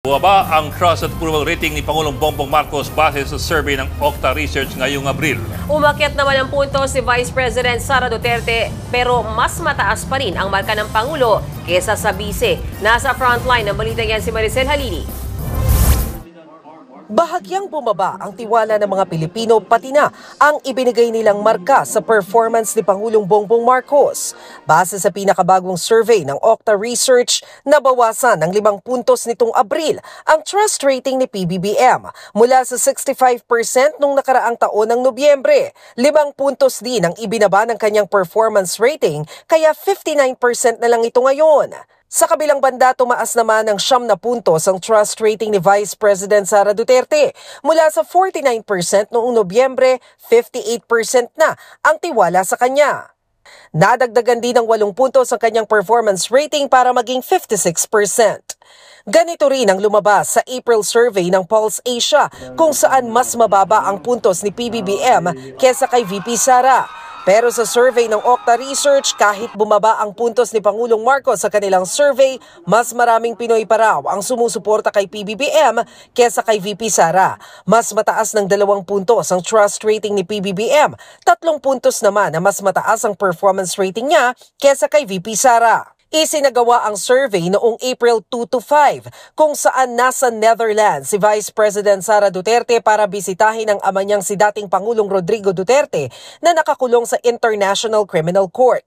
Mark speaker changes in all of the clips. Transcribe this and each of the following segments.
Speaker 1: Bumaba ang trust at approval rating ni Pangulong Bongbong Marcos base sa survey ng Okta Research ngayong Abril.
Speaker 2: Umakyat naman ang punto si Vice President Sara Duterte pero mas mataas pa rin ang marka ng Pangulo kesa sa Vice. Nasa frontline ng balita yan si Maricel Halili.
Speaker 3: Bahagyang bumaba ang tiwala ng mga Pilipino pati na ang ibinigay nilang marka sa performance ni Pangulong Bongbong Marcos. Base sa pinakabagong survey ng Okta Research, nabawasan ng 5 puntos nitong Abril ang trust rating ni PBBM mula sa 65% nung nakaraang taon ng Nobyembre. 5 puntos din ang ibinaba ng kanyang performance rating kaya 59% na lang ito ngayon. Sa kabilang banda, tumaas naman ng 9 puntos ang trust rating ni Vice President Sara Duterte. Mula sa 49% noong Nobyembre, 58% na ang tiwala sa kanya. Nadagdagan din ng 8 puntos ang kanyang performance rating para maging 56%. Ganito rin ang lumabas sa April survey ng Pulse Asia kung saan mas mababa ang puntos ni PBBM kesa kay VP Sara. Pero sa survey ng Okta Research, kahit bumaba ang puntos ni Pangulong Marcos sa kanilang survey, mas maraming Pinoy pa raw ang sumusuporta kay PBBM kesa kay VP Sara. Mas mataas ng 2 puntos ang trust rating ni PBBM, 3 puntos naman na mas mataas ang performance rating niya kesa kay VP Sara. Isinagawa ang survey noong April 2 to 5 kung saan nasa Netherlands si Vice President Sara Duterte para bisitahin ang ama niyang si dating Pangulong Rodrigo Duterte na nakakulong sa International Criminal Court.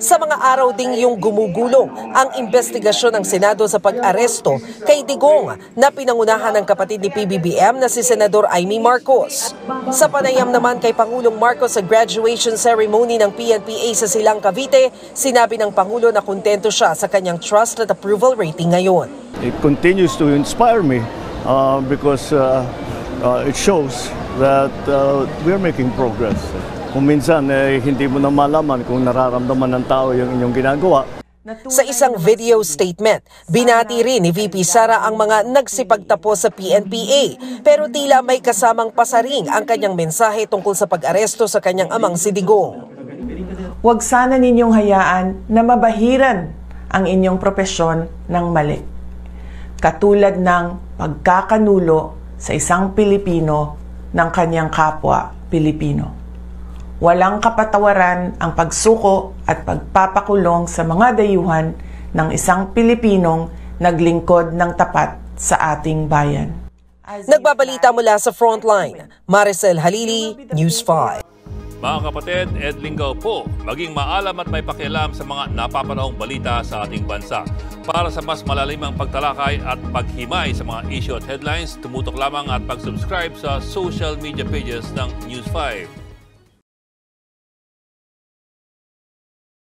Speaker 3: Sa mga araw ding yung gumugulong ang investigasyon ng Senado sa pag-aresto kay Digong na pinangunahan ng kapatid ni PBBM na si Senador Amy Marcos. Sa panayam naman kay Pangulong Marcos sa graduation ceremony ng PNPA sa Silang Cavite, sinabi ng Pangulo na kontento siya sa kanyang trust at approval rating ngayon.
Speaker 4: It continues to inspire me because it shows that we're making progress. Kung minsan hindi mo na malaman kung nararamdaman ng tao yung inyong ginagawa.
Speaker 3: Sa isang video statement, binati rin ni VP Sara ang mga nagsipagtapos sa PNPA pero tila may kasamang pasaring ang kanyang mensahe tungkol sa pag-aresto sa kanyang amang si Digong.
Speaker 5: Huwag sana ninyong hayaan na mabahiran ang inyong propesyon ng mali. Katulad ng pagkakanulo sa isang Pilipino ng kanyang kapwa Pilipino. Walang kapatawaran ang pagsuko at pagpapakulong sa mga dayuhan ng isang Pilipinong naglingkod ng tapat sa ating bayan.
Speaker 3: Nagbabalita mula sa Frontline, Maricel Halili, News 5.
Speaker 1: Mga kapatid, Ed Lingaw po, maging maalam at may pakialam sa mga napapanahong balita sa ating bansa. Para sa mas malalimang pagtalakay at paghimay sa mga issue at headlines, tumutok lamang at pag-subscribe sa social media pages ng News 5.